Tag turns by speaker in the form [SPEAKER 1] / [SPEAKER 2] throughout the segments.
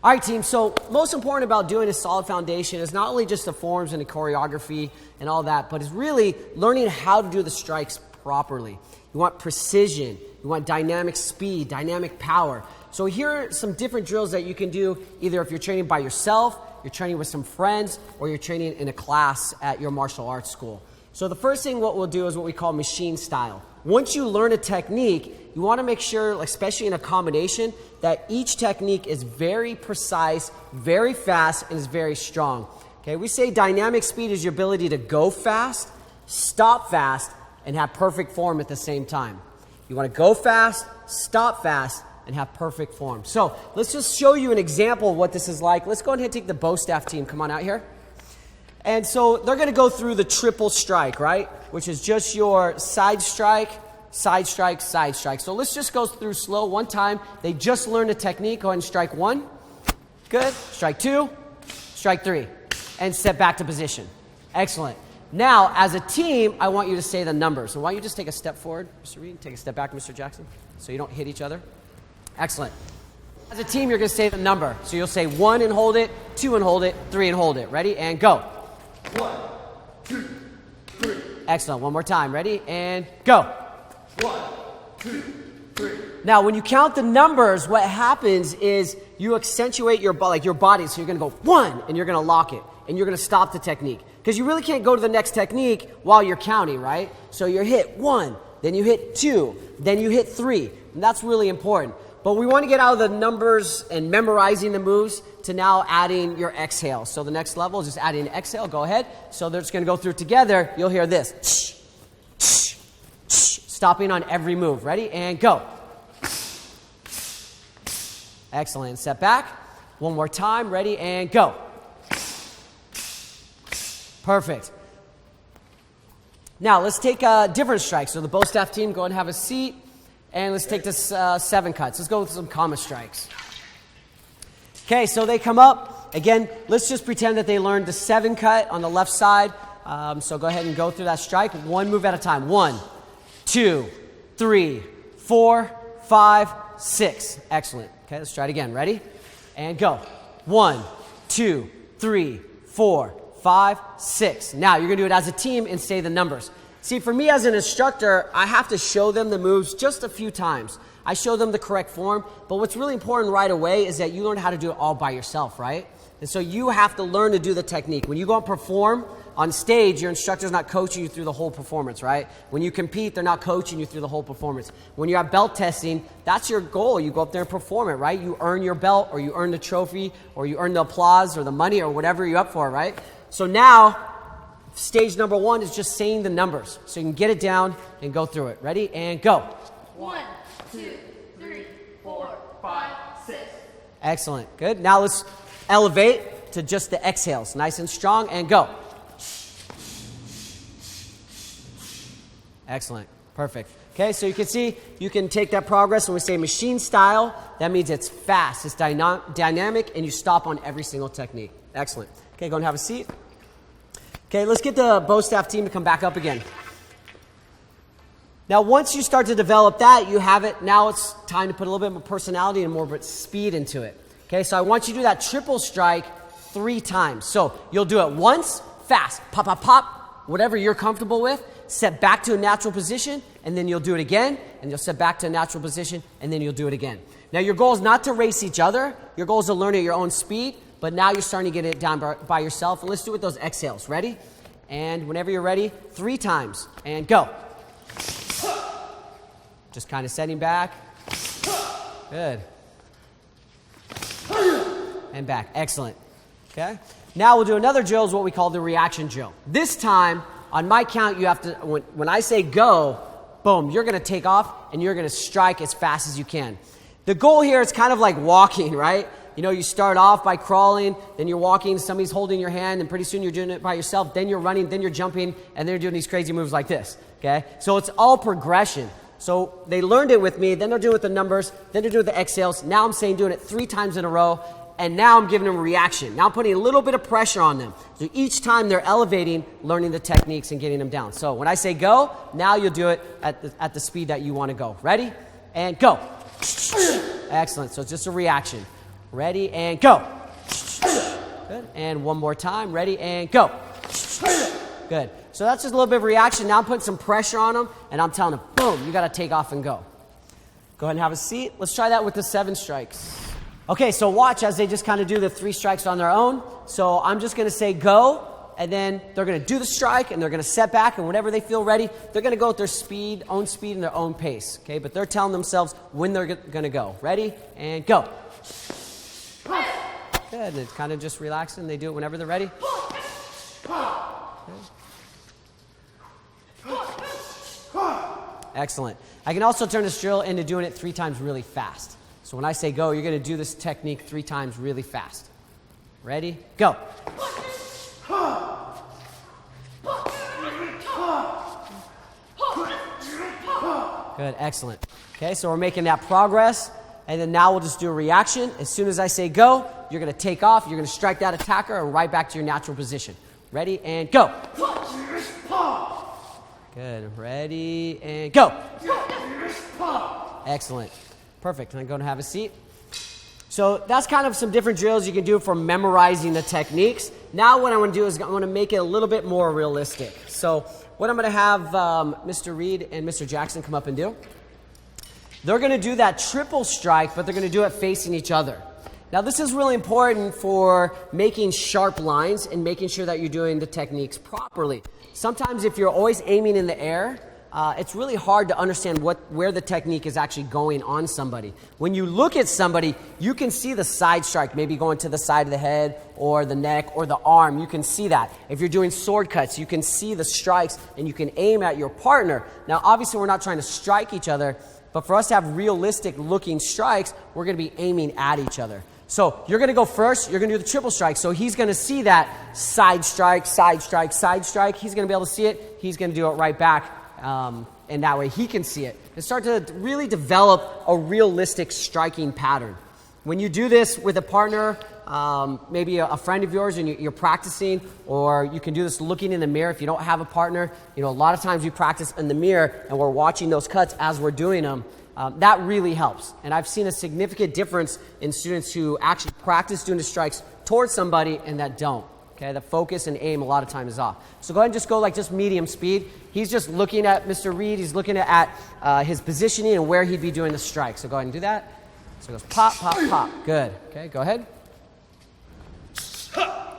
[SPEAKER 1] All right, team, so most important about doing a solid foundation is not only just the forms and the choreography and all that, but it's really learning how to do the strikes properly. You want precision, you want dynamic speed, dynamic power. So here are some different drills that you can do, either if you're training by yourself, you're training with some friends, or you're training in a class at your martial arts school. So the first thing what we'll do is what we call machine style. Once you learn a technique, you want to make sure, especially in a combination, that each technique is very precise, very fast, and is very strong. Okay, we say dynamic speed is your ability to go fast, stop fast, and have perfect form at the same time. You want to go fast, stop fast, and have perfect form. So let's just show you an example of what this is like. Let's go ahead and take the bow staff team. Come on out here. And so they're going to go through the triple strike, right? Which is just your side strike, side strike, side strike. So let's just go through slow one time. They just learned a technique. Go ahead and strike one. Good. Strike two. Strike three. And step back to position. Excellent. Now, as a team, I want you to say the numbers. So why don't you just take a step forward, Mr. Reed? Take a step back, Mr. Jackson, so you don't hit each other. Excellent. As a team, you're going to say the number. So you'll say 1 and hold it, 2 and hold it, 3 and hold it. Ready? And go.
[SPEAKER 2] 1, 2, 3.
[SPEAKER 1] Excellent. One more time. Ready? And go.
[SPEAKER 2] 1, 2, 3.
[SPEAKER 1] Now, when you count the numbers, what happens is you accentuate your body. So you're going to go 1, and you're going to lock it, and you're going to stop the technique. Because you really can't go to the next technique while you're counting, right? So you hit 1, then you hit 2, then you hit 3. And that's really important. But we want to get out of the numbers and memorizing the moves to now adding your exhale. So the next level is just adding an exhale. Go ahead. So they're just going to go through together. You'll hear this. Stopping on every move. Ready? And go. Excellent. Step back. One more time. Ready? And go. Perfect. Now let's take a different strike. So the bow staff team, go ahead and have a seat. And let's take this 7 cuts. Let's go with some comma strikes. Okay, so they come up. Again, let's just pretend that they learned the 7 cut on the left side. So go ahead and go through that strike. One move at a time. 1, 2, 3, 4, 5, 6. Excellent. Okay, let's try it again. Ready? And go. 1, 2, 3, 4, 5, 6. Now you're going to do it as a team and say the numbers. See, for me as an instructor, I have to show them the moves just a few times. I show them the correct form, but what's really important right away is that you learn how to do it all by yourself, right? And so you have to learn to do the technique. When you go and perform on stage, your instructor's not coaching you through the whole performance, right? When you compete, they're not coaching you through the whole performance. When you're at belt testing, that's your goal. You go up there and perform it, right? You earn your belt, or you earn the trophy, or you earn the applause, or the money, or whatever you're up for, right? So now, stage number 1 is just saying the numbers. So you can get it down and go through it. Ready? And go.
[SPEAKER 2] 1, 2, 3, 4, 5, 6.
[SPEAKER 1] Excellent. Good. Now let's elevate to just the exhales. Nice and strong. And go. Excellent. Perfect. Okay, so you can see, you can take that progress. When we say machine style, that means it's fast, it's dynamic, and you stop on every single technique. Excellent. Okay, go and have a seat. Okay, let's get the bow staff team to come back up again. Now, once you start to develop that, you have it. Now it's time to put a little bit more personality and more speed into it. Okay, so I want you to do that triple strike 3 times. So you'll do it once, fast, pop, pop, pop, whatever you're comfortable with. Step back to a natural position, and then you'll do it again, and you'll step back to a natural position, and then you'll do it again. Now, your goal is not to race each other. Your goal is to learn at your own speed. But now you're starting to get it down by yourself. And let's do it with those exhales. Ready? And whenever you're ready, 3 times. And go. Just kind of setting back. Good. And back. Excellent. Okay? Now we'll do another drill, is what we call the reaction drill. This time, on my count, you have to, when I say go, boom, you're going to take off and you're going to strike as fast as you can. The goal here is kind of like walking, right? You know, you start off by crawling, then you're walking, somebody's holding your hand, and pretty soon you're doing it by yourself, then you're running, then you're jumping, and then you're doing these crazy moves like this, okay? So it's all progression. So they learned it with me, then they're doing it with the numbers, then they're doing it with the exhales. Now I'm saying doing it 3 times in a row, and now I'm giving them a reaction. Now I'm putting a little bit of pressure on them. So each time they're elevating, learning the techniques and getting them down. So when I say go, now you'll do it at the speed that you want to go. Ready? And go. Excellent. So it's just a reaction. Ready, and go. Good. And one more time. Ready, and go. Good. So that's just a little bit of reaction. Now I'm putting some pressure on them, and I'm telling them, boom, you got to take off and go. Go ahead and have a seat. Let's try that with the 7 strikes. Okay, so watch as they just kind of do the 3 strikes on their own. So I'm just going to say go, and then they're going to do the strike, and they're going to set back, and whenever they feel ready, they're going to go at their own speed and their own pace. Okay, but they're telling themselves when they're going to go. Ready, and go. Good, and kind of just relaxing. They do it whenever they're ready. Excellent. I can also turn this drill into doing it 3 times really fast. So when I say go, you're going to do this technique 3 times really fast. Ready? Go. Good, excellent. Okay, so we're making that progress. And then now we'll just do a reaction. As soon as I say go, you're going to take off. You're going to strike that attacker and right back to your natural position. Ready, and go. Good. Ready, and go. Excellent. Perfect. And I'm going to have a seat. So that's kind of some different drills you can do for memorizing the techniques. Now what I want to do is I want to make it a little bit more realistic. So what I'm going to have Mr. Reed and Mr. Jackson come up and do, they're going to do that triple strike, but they're going to do it facing each other. Now this is really important for making sharp lines and making sure that you're doing the techniques properly. Sometimes if you're always aiming in the air, it's really hard to understand where the technique is actually going on somebody. When you look at somebody, you can see the side strike, maybe going to the side of the head or the neck or the arm. You can see that. If you're doing sword cuts, you can see the strikes and you can aim at your partner. Now obviously we're not trying to strike each other, but for us to have realistic looking strikes, we're going to be aiming at each other. So you're going to go first. You're going to do the triple strike. So he's going to see that side strike, side strike, side strike. He's going to be able to see it. He's going to do it right back. And that way he can see it. And start to really develop a realistic striking pattern. When you do this with a partner, maybe a friend of yours and you're practicing, or you can do this looking in the mirror if you don't have a partner. You know, a lot of times we practice in the mirror and we're watching those cuts as we're doing them. That really helps. And I've seen a significant difference in students who actually practice doing the strikes towards somebody and that don't. Okay, the focus and aim a lot of time is off. So go ahead and just go like just medium speed. He's just looking at Mr. Reed. He's looking at his positioning and where he'd be doing the strike. So go ahead and do that. So it goes pop, pop, pop. Good. Okay, go ahead.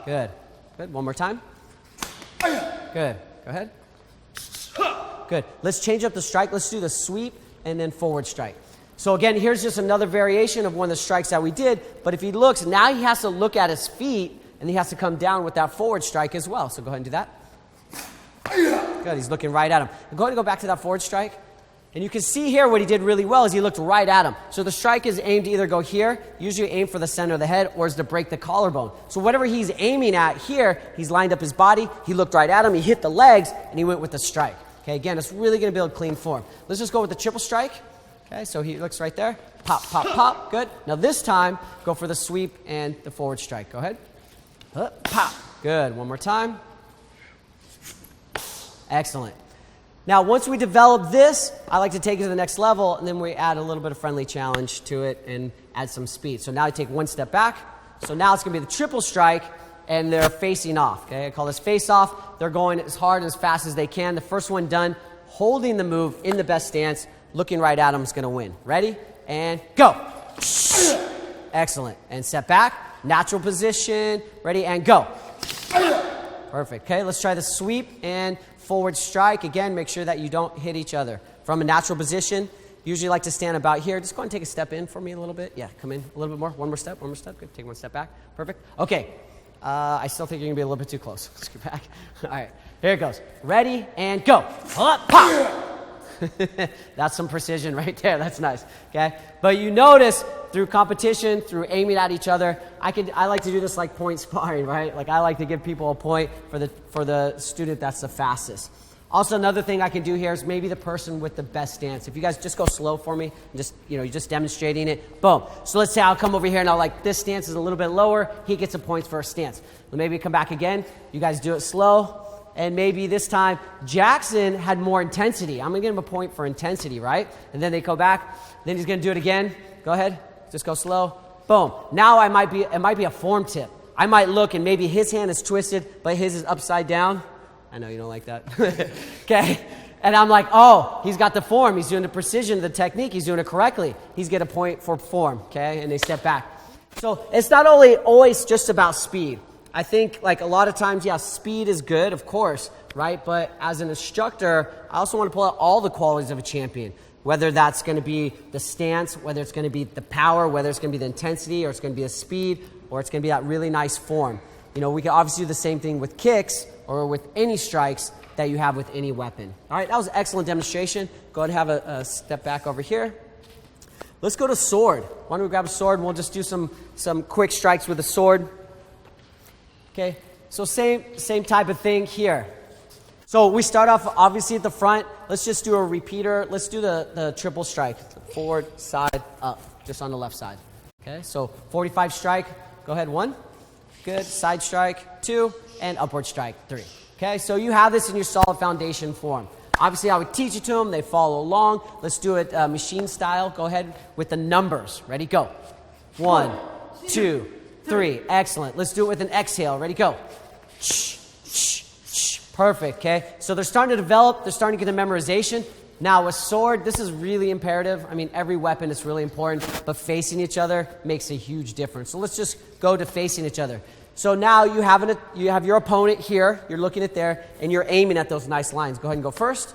[SPEAKER 1] Good. Good. One more time. Good. Go ahead. Good. Let's change up the strike. Let's do the sweep and then forward strike. So again, here's just another variation of one of the strikes that we did. But if he looks, now he has to look at his feet, and he has to come down with that forward strike as well. So go ahead and do that. Good. He's looking right at him. Go ahead and go back to that forward strike. And you can see here what he did really well is he looked right at him. So the strike is aimed to either go here, usually aim for the center of the head, or is to break the collarbone. So whatever he's aiming at here, he's lined up his body, he looked right at him, he hit the legs, and he went with the strike. Okay, again, it's really going to build clean form. Let's just go with the triple strike. Okay, so he looks right there. Pop, pop, pop. Good. Now this time, go for the sweep and the forward strike. Go ahead. Pop. Good. One more time. Excellent. Now, once we develop this, I like to take it to the next level, and then we add a little bit of friendly challenge to it and add some speed. So now I take one step back. So now it's going to be the triple strike, and they're facing off. Okay, I call this face off. They're going as hard and as fast as they can. The first one done, holding the move in the best stance, looking right at them is going to win. Ready? And go. Excellent. And step back. Natural position. Ready? And go. Perfect. Okay, let's try the sweep and forward strike. Again, make sure that you don't hit each other. From a natural position, usually like to stand about here. Just go ahead and take a step in for me a little bit. Yeah, come in a little bit more. One more step. Good. Take one step back. Perfect. Okay. I still think you're going to be a little bit too close. Let's get back. All right. Here it goes. Ready? And go. Up, pop. That's some precision right there. That's nice. Okay. But you notice through competition, through aiming at each other, I like to do this like point sparring, right? Like I like to give people a point for the student that's the fastest. Also, another thing I can do here is maybe the person with the best stance. If you guys just go slow for me, and just you're just demonstrating it. Boom. So let's say I'll come over here and I'll like this stance is a little bit lower. He gets some points for a stance. Maybe come back again. You guys do it slow. And maybe this time, Jackson had more intensity. I'm going to give him a point for intensity, right? And then they go back. Then he's going to do it again. Go ahead. Just go slow. boom. Now it might be a form tip. I might look and maybe his hand is twisted, but his is upside down. I know you don't like that. Okay. And I'm like, oh, he's got the form. He's doing the precision of the technique. He's doing it correctly. He's getting a point for form, okay? And they step back. So it's not only always just about speed. I think like a lot of times, yeah, speed is good, of course, right? But as an instructor, I also want to pull out all the qualities of a champion, whether that's going to be the stance, whether it's going to be the power, whether it's going to be the intensity, or it's going to be the speed, or it's going to be that really nice form. You know, we can obviously do the same thing with kicks or with any strikes that you have with any weapon. All right, that was an excellent demonstration. Go ahead and have a step back over here. Let's go to sword. Why don't we grab a sword and we'll just do some quick strikes with a sword. Okay, so same type of thing here. So we start off obviously at the front. Let's just do a repeater. Let's do the triple strike. Forward, side, up, just on the left side. Okay, so 45 strike. Go ahead, 1. Good, side strike, 2, and upward strike, 3. Okay, so you have this in your solid foundation form. Obviously, I would teach it to them. They follow along. Let's do it machine style. Go ahead with the numbers. Ready, go. 1, 2, 3. Excellent. Let's do it with an exhale. Ready, go. Perfect, okay? So they're starting to develop. They're starting to get the memorization. Now, with sword, this is really imperative. I mean, every weapon is really important, but facing each other makes a huge difference. So let's just go to facing each other. So now you have your opponent here, you're looking at there, and you're aiming at those nice lines. Go ahead and go first.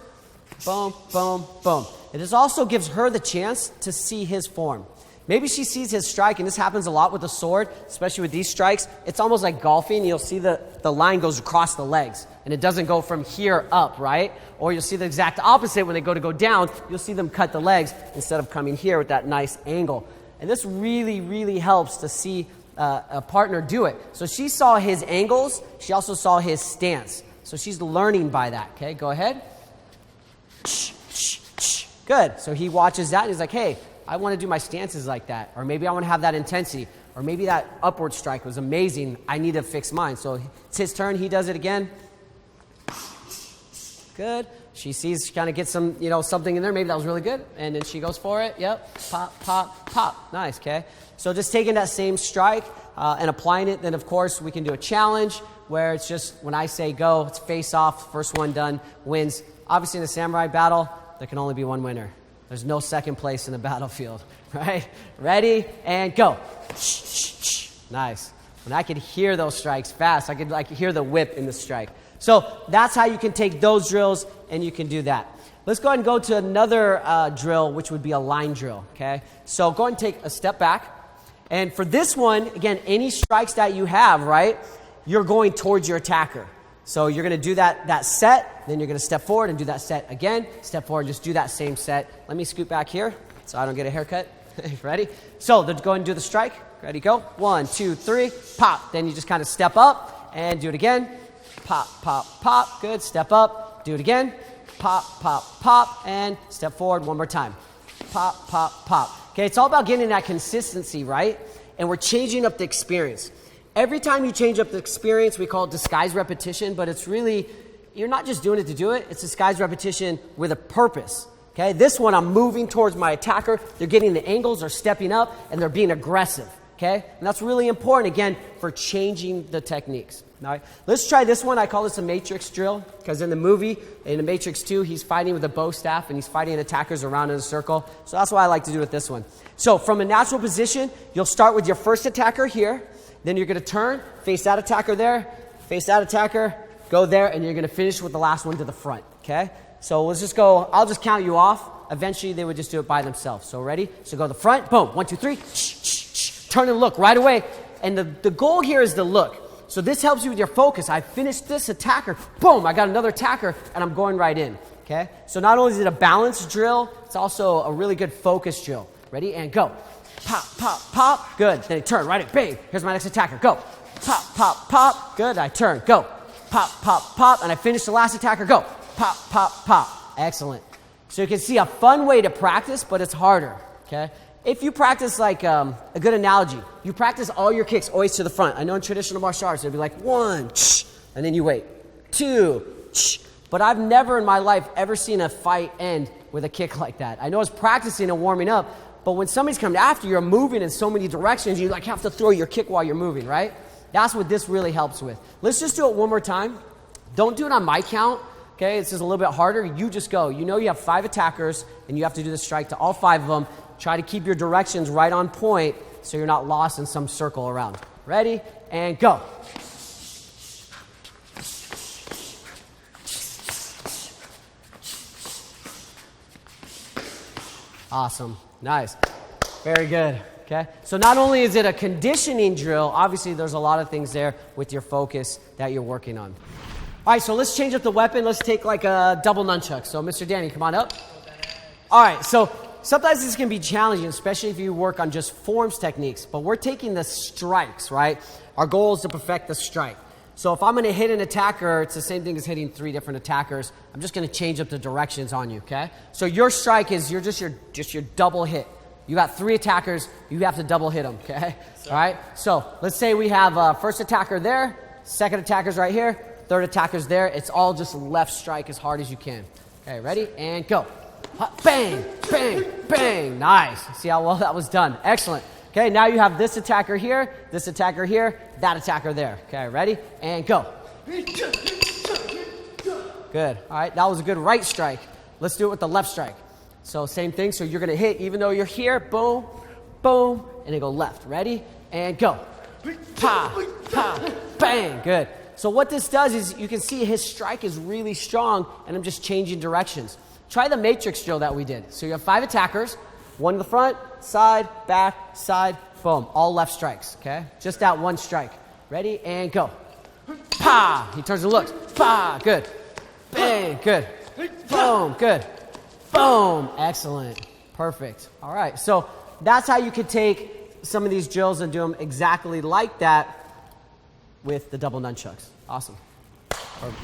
[SPEAKER 1] Boom, boom, boom. And this also gives her the chance to see his form. Maybe she sees his strike, and this happens a lot with the sword, especially with these strikes. It's almost like golfing. You'll see the line goes across the legs, and it doesn't go from here up, right? Or you'll see the exact opposite when they go down. You'll see them cut the legs instead of coming here with that nice angle. And this really, really helps to see a partner do it. So she saw his angles. She also saw his stance. So she's learning by that. Okay, go ahead. Good. So he watches that and he's like, hey, I want to do my stances like that. Or maybe I want to have that intensity. Or maybe that upward strike was amazing. I need to fix mine. So it's his turn. He does it again. Good. She sees, she kind of gets some, something in there. Maybe that was really good. And then she goes for it. Yep. Pop, pop, pop. Nice, okay? So just taking that same strike and applying it, then of course we can do a challenge where it's just when I say go, it's face off, first one done wins. Obviously in a samurai battle, there can only be one winner. There's no second place in the battlefield, right? Ready, and go. Nice. When I could hear those strikes fast, I could hear the whip in the strike. So that's how you can take those drills and you can do that. Let's go ahead and go to another drill, which would be a line drill, okay? So go ahead and take a step back. And for this one, again, any strikes that you have, right, you're going towards your attacker. So you're going to do that set, then you're going to step forward and do that set again. Step forward, just do that same set. Let me scoot back here so I don't get a haircut. Ready? So let's go ahead and do the strike. Ready, go. 1, 2, 3, pop. Then you just kind of step up and do it again. Pop, pop, pop. Good. Step up. Do it again. Pop, pop, pop. And step forward one more time. Pop, pop, pop. Okay, it's all about getting that consistency, right? And we're changing up the experience. Every time you change up the experience, we call it disguised repetition, but it's really, you're not just doing it to do it. It's disguised repetition with a purpose. Okay, this one I'm moving towards my attacker. They're getting the angles, they're stepping up, and they're being aggressive. Okay, and that's really important, again, for changing the techniques. All right, let's try this one. I call this a Matrix drill because in the movie, in the Matrix 2, he's fighting with a bow staff and he's fighting attackers around in a circle. So that's what I like to do with this one. So from a natural position, you'll start with your first attacker here. Then you're going to turn, face that attacker there, face that attacker, go there, and you're going to finish with the last one to the front. Okay? So let's just go. I'll just count you off. Eventually, they would just do it by themselves. So ready? So go to the front. Boom. 1, 2, 3. Turn and look right away. And the goal here is to look. So this helps you with your focus. I finished this attacker. Boom. I got another attacker, and I'm going right in. Okay? So not only is it a balanced drill, it's also a really good focus drill. Ready? And go. Pop, pop, pop. Good. Then turn right in. Bang. Here's my next attacker. Go. Pop, pop, pop. Good. I turn. Go. Pop, pop, pop. And I finish the last attacker. Go. Pop, pop, pop. Excellent. So you can see a fun way to practice, but it's harder. Okay? If you practice like a good analogy, you practice all your kicks always to the front. I know in traditional martial arts, it'd be like 1, and then you wait. 2, but I've never in my life ever seen a fight end with a kick like that. I know it's practicing and warming up, But when somebody's coming after you, you're moving in so many directions, you like have to throw your kick while you're moving, right? That's what this really helps with. Let's just do it one more time. Don't do it on my count, okay? It's just a little bit harder. You just go. You know you have 5 attackers, and you have to do the strike to all 5 of them. Try to keep your directions right on point so you're not lost in some circle around. Ready? And go. Awesome. Nice. Very good. Okay. So not only is it a conditioning drill, obviously there's a lot of things there with your focus that you're working on. All right, so let's change up the weapon. Let's take like a double nunchuck. So Mr. Danny, come on up. All right, so sometimes this can be challenging, especially if you work on just forms techniques, but we're taking the strikes, right? Our goal is to perfect the strike. So if I'm going to hit an attacker, it's the same thing as hitting 3 different attackers. I'm just going to change up the directions on you, okay? So your strike is your double hit. You got 3 attackers, you have to double hit them, okay? All right? So let's say we have first attacker there, second attacker's right here, third attacker's there. It's all just left strike as hard as you can. Okay, ready? And go. Bang, bang, bang. Nice. See how well that was done. Excellent. Okay, now you have this attacker here, that attacker there. Okay, ready? And go. Good. All right, that was a good right strike. Let's do it with the left strike. So same thing. So you're going to hit, even though you're here, boom, boom, and then go left. Ready? And go. Pa, pa, bang. Good. So what this does is you can see his strike is really strong, and I'm just changing directions. Try the matrix drill that we did. So you have 5 attackers, 1 in the front, side, boom. All left strikes, okay? Just that one strike. Ready? And go. Pa! He turns and looks. Pa! Good. Bang! Good. Boom! Good. Boom! Excellent. Perfect. All right. So that's how you could take some of these drills and do them exactly like that with the double nunchucks. Awesome. Perfect.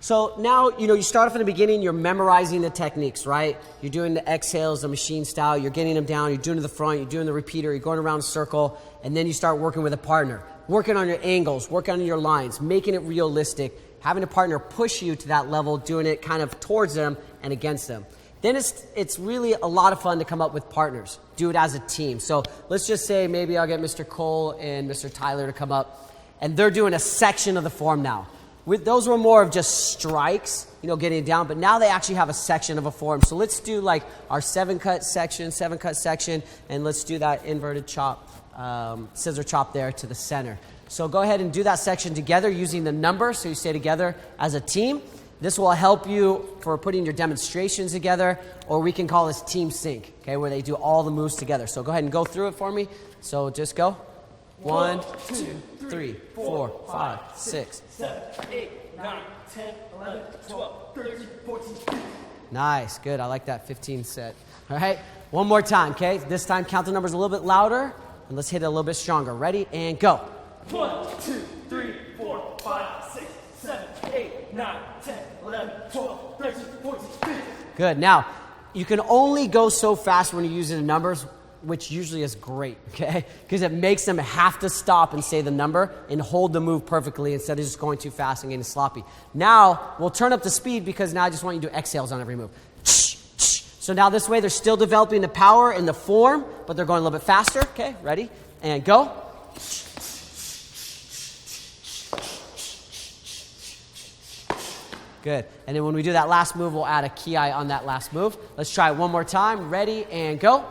[SPEAKER 1] So now, you start off in the beginning, you're memorizing the techniques, right? You're doing the exhales, the machine style, you're getting them down, you're doing to the front, you're doing the repeater, you're going around a circle, and then you start working with a partner, working on your angles, working on your lines, making it realistic, having a partner push you to that level, doing it kind of towards them and against them. Then it's really a lot of fun to come up with partners, do it as a team. So let's just say maybe I'll get Mr. Cole and Mr. Tyler to come up, and they're doing a section of the form now. Those were more of just strikes, getting it down, but now they actually have a section of a form. So let's do like our 7-cut section, and let's do that inverted chop, scissor chop there to the center. So go ahead and do that section together using the number, so you stay together as a team. This will help you for putting your demonstrations together, or we can call this team sync, okay, where they do all the moves together. So go ahead and go through it for me. So just go. 1, 2, 3, 4, 5, 6, 7, 8, 9, 10, 11, 12, 13, 14, 15. Nice, good. I like that 15 set. All right, one more time, okay? This time count the numbers a little bit louder, and let's hit it a little bit stronger. Ready? And go. 1, 2, 3, 4, 5, 6, 7, 8, 9, 10, 11, 12, 13, 14, 15. Good. Now, you can only go so fast when you're using the numbers, which usually is great, okay? Because it makes them have to stop and say the number and hold the move perfectly instead of just going too fast and getting sloppy. Now, we'll turn up the speed because now I just want you to do exhales on every move. So now this way they're still developing the power and the form, but they're going a little bit faster, okay? Ready? And go. Good. And then when we do that last move, we'll add a ki on that last move. Let's try it one more time. Ready? And go.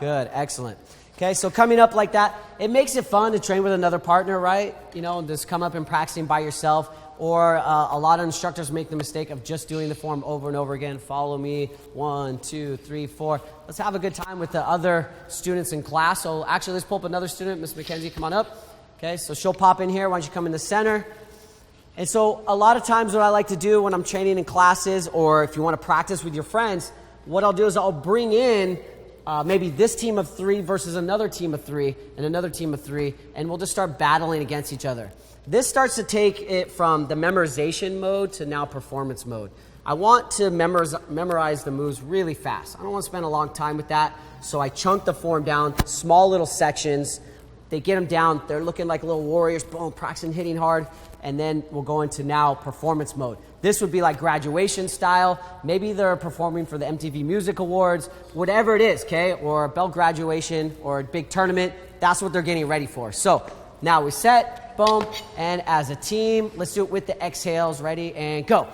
[SPEAKER 1] Good, excellent. Okay, so coming up like that, it makes it fun to train with another partner, right? Just come up and practicing by yourself. Or a lot of instructors make the mistake of just doing the form over and over again. Follow me, 1, 2, 3, 4. Let's have a good time with the other students in class. So actually, let's pull up another student. Miss Mackenzie, come on up. Okay, so she'll pop in here. Why don't you come in the center? And so a lot of times what I like to do when I'm training in classes, or if you want to practice with your friends, what I'll do is I'll bring in maybe this team of 3 versus another team of 3 and another team of 3, and we'll just start battling against each other. This starts to take it from the memorization mode to now performance mode. I want to memorize the moves really fast. I don't want to spend a long time with that, so I chunk the form down, small little sections. They get them down. They're looking like little warriors, boom, practicing hitting hard. and then we'll go into now performance mode. This would be like graduation style. Maybe they're performing for the MTV Music Awards, whatever it is, okay? Or a Bell graduation or a big tournament. That's what they're getting ready for. So now we set, boom, and as a team, let's do it with the exhales. Ready, and go.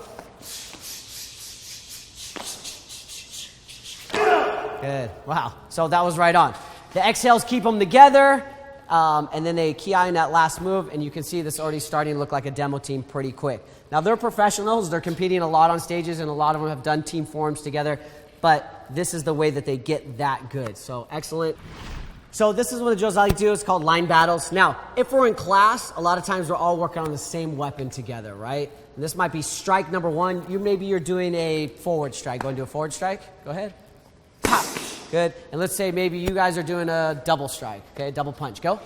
[SPEAKER 1] Good. Wow. So that was right on. The exhales keep them together. And then they key eye in that last move, and you can see this already starting to look like a demo team pretty quick. Now, they're professionals. They're competing a lot on stages, and a lot of them have done team forms together, but this is the way that they get that good. So, excellent. So this is one of the drills I like to do. It's called line battles. Now, if we're in class, a lot of times we're all working on the same weapon together, right? And this might be strike number one. Maybe you're doing a forward strike. Go and do a forward strike. Go ahead. Pop. Good. And let's say maybe you guys are doing a double strike, okay? Double punch. Go.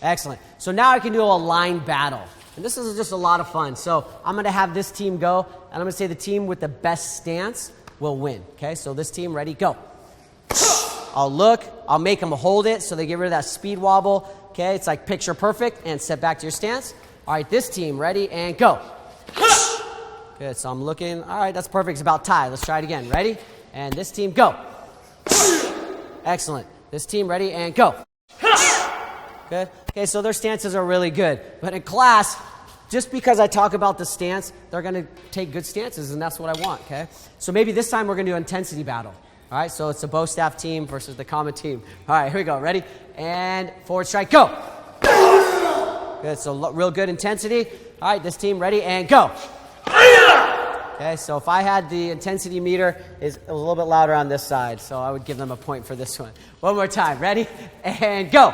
[SPEAKER 1] Excellent. So now I can do a line battle. And this is just a lot of fun. So I'm going to have this team go, and I'm going to say the team with the best stance will win, okay? So this team, ready, go. I'll look. I'll make them hold it so they get rid of that speed wobble, okay? It's like picture perfect, and step back to your stance. All right, this team, ready, and go. Good. So I'm looking. All right, that's perfect. It's about tie. Let's try it again. Ready? And this team, go. Excellent. This team, ready, and go. Good. Okay, so their stances are really good. But in class, just because I talk about the stance, they're going to take good stances, and that's what I want, okay? So maybe this time we're going to do an intensity battle. All right, so it's the bow staff team versus the common team. All right, here we go. Ready? And forward strike, go. Good, so real good intensity. All right, this team, ready, and go. Okay, so if I had the intensity meter, it was a little bit louder on this side, so I would give them a point for this one. One more time. Ready? And go.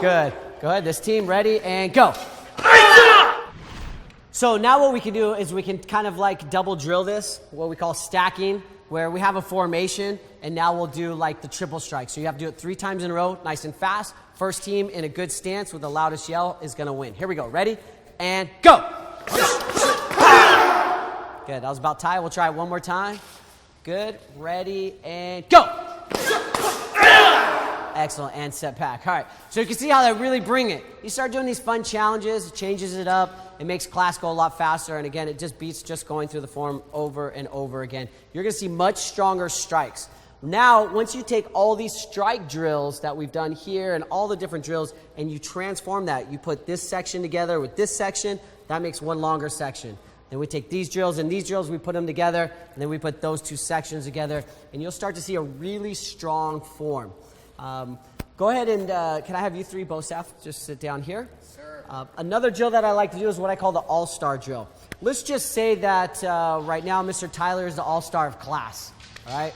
[SPEAKER 1] Good. Go ahead. This team, ready, and go. So now what we can do is we can kind of like double drill this, what we call stacking, where we have a formation, and now we'll do like the triple strike. So you have to do it 3 times in a row, nice and fast. First team in a good stance with the loudest yell is going to win. Here we go. Ready? And go. Good. That was about tie. We'll try it one more time. Good. Ready, and go. Excellent. And set back. All right. So you can see how they really bring it. You start doing these fun challenges, it changes it up. It makes class go a lot faster. And again, it just beats just going through the form over and over again. You're going to see much stronger strikes. Now, once you take all these strike drills that we've done here and all the different drills and you transform that, you put this section together with this section, that makes one longer section. Then we take these drills and these drills, we put them together, and then we put those 2 sections together, and you'll start to see a really strong form. Go ahead and, can I have you 3 bow staff just sit down here? Sure. Another drill that I like to do is what I call the all-star drill. Let's just say that right now Mr. Tyler is the all-star of class, all right?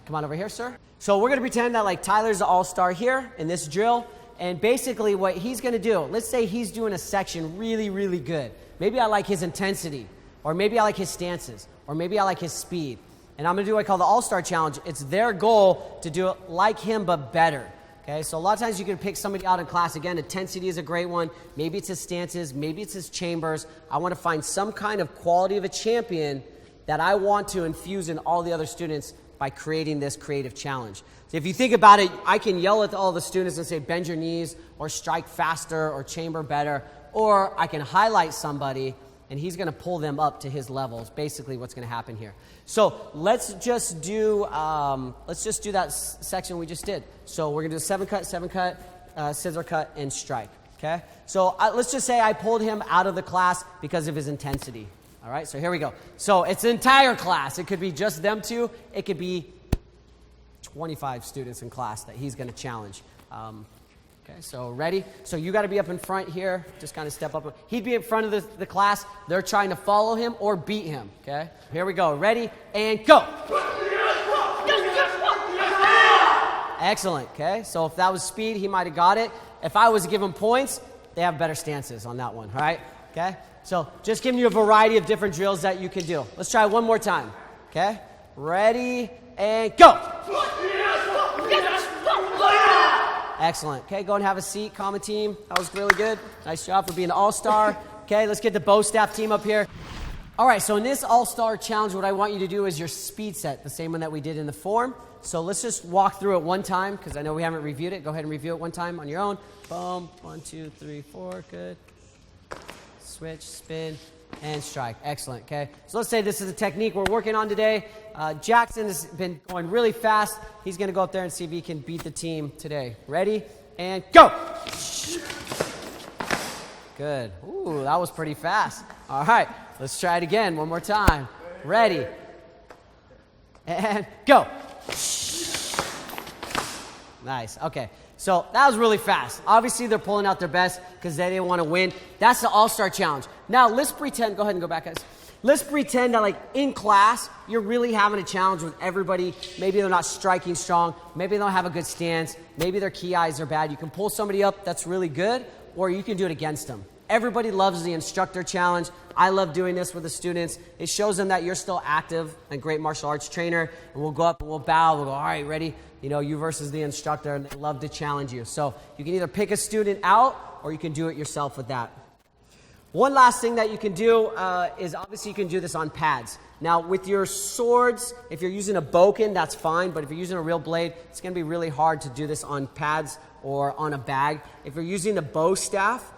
[SPEAKER 1] Come on over here, sir. So we're going to pretend that like Tyler's the all-star here in this drill, and basically what he's going to do, let's say he's doing a section really, really good. Maybe I like his intensity, or maybe I like his stances, or maybe I like his speed. And I'm going to do what I call the All-Star Challenge. It's their goal to do it like him, but better. Okay, so a lot of times you can pick somebody out in class. Again, intensity is a great one. Maybe it's his stances. Maybe it's his chambers. I want to find some kind of quality of a champion that I want to infuse in all the other students by creating this creative challenge. So if you think about it, I can yell at all the students and say, bend your knees, or strike faster, or chamber better. Or I can highlight somebody, and he's going to pull them up to his levels. Basically, what's going to happen here. So let's just do that section we just did. So we're going to do 7 cut, scissor cut, and strike. Okay. So let's just say I pulled him out of the class because of his intensity. All right. So here we go. So it's an entire class. It could be just them 2. It could be 25 students in class that he's going to challenge. Okay, so ready? So you got to be up in front here. Just kind of step up. He'd be in front of the class. They're trying to follow him or beat him. Okay, here we go. Ready? And go. Excellent. Okay, so if that was speed, he might have got it. If I was to give him points, they have better stances on that one. All right? Okay, so just giving you a variety of different drills that you can do. Let's try one more time. Okay, ready? And go. Excellent. Okay, go and have a seat, common team. That was really good. Nice job for being an all-star. Okay, let's get the bow staff team up here. All right, so in this all-star challenge, what I want you to do is your speed set, the same one that we did in the form. So let's just walk through it one time, because I know we haven't reviewed it. Go ahead and review it one time on your own. Boom. 1, 2, 3, 4. Good. switch, spin, and strike. Excellent, okay? So let's say this is a technique we're working on today. Jackson has been going really fast. He's going to go up there and see if he can beat the team today. Ready? And go! Good. Ooh, that was pretty fast. All right, let's try it again one more time. Ready? And go! Nice, okay. So that was really fast. Obviously, they're pulling out their best because they didn't want to win. That's the All-Star Challenge. Now, let's pretend, go ahead and go back, guys. Let's pretend that, like, in class, you're really having a challenge with everybody. Maybe they're not striking strong. Maybe they don't have a good stance. Maybe their key eyes are bad. You can pull somebody up that's really good, or you can do it against them. Everybody loves the instructor challenge. I love doing this with the students. It shows them that you're still active and great martial arts trainer. And we'll go up and we'll bow. We'll go, all right, ready? You know, you versus the instructor, and they love to challenge you. So you can either pick a student out, or you can do it yourself with that. One last thing that you can do is obviously you can do this on pads. Now, with your swords, if you're using a bokken, that's fine. But if you're using a real blade, it's going to be really hard to do this on pads or on a bag. If you're using the bow staff,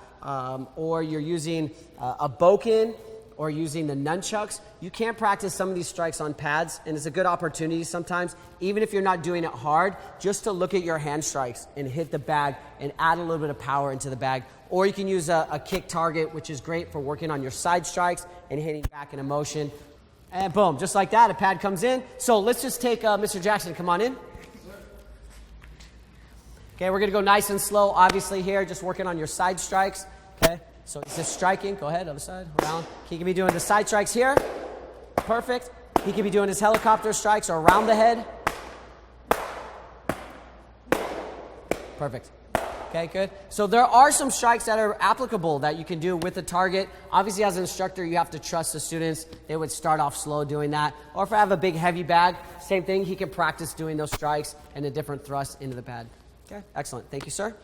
[SPEAKER 1] or you're using a bokken or using the nunchucks, you can practice some of these strikes on pads, and it's a good opportunity sometimes, even if you're not doing it hard, just to look at your hand strikes and hit the bag and add a little bit of power into the bag. Or you can use a kick target, which is great for working on your side strikes and hitting back in a motion. And boom, just like that, a pad comes in. So let's just take Mr. Jackson, come on in. Okay, we're going to go nice and slow, obviously here, just working on your side strikes. Okay, so he's just striking. Go ahead, other side, around. He can be doing the side strikes here. Perfect. He can be doing his helicopter strikes or around the head. Perfect. Okay, good. So there are some strikes that are applicable that you can do with the target. Obviously, as an instructor, you have to trust the students. They would start off slow doing that. Or if I have a big, heavy bag, same thing. He can practice doing those strikes and a different thrust into the pad. Okay, excellent. Thank you, sir.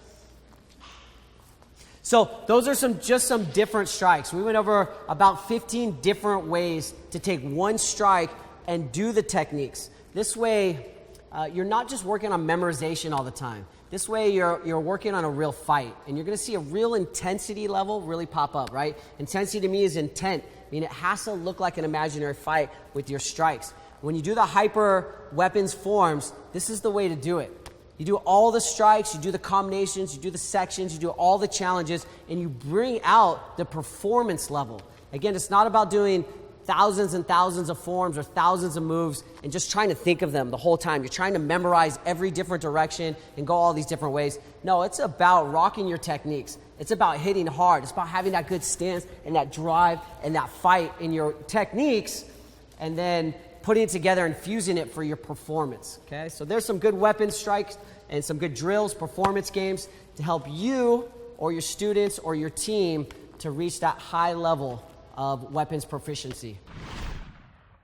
[SPEAKER 1] So those are just some different strikes. We went over about 15 different ways to take one strike and do the techniques. This way, you're not just working on memorization all the time. This way, you're working on a real fight, and you're going to see a real intensity level really pop up, right? Intensity to me is intent. I mean, it has to look like an imaginary fight with your strikes. When you do the hyper weapons forms, this is the way to do it. You do all the strikes, you do the combinations, you do the sections, you do all the challenges, and you bring out the performance level. Again, it's not about doing thousands and thousands of forms or thousands of moves and just trying to think of them the whole time. You're trying to memorize every different direction and go all these different ways. No, it's about rocking your techniques. It's about hitting hard. It's about having that good stance and that drive and that fight in your techniques, and then putting it together and fusing it for your performance. Okay, so there's some good weapon strikes and some good drills, performance games to help you or your students or your team to reach that high level of weapons proficiency.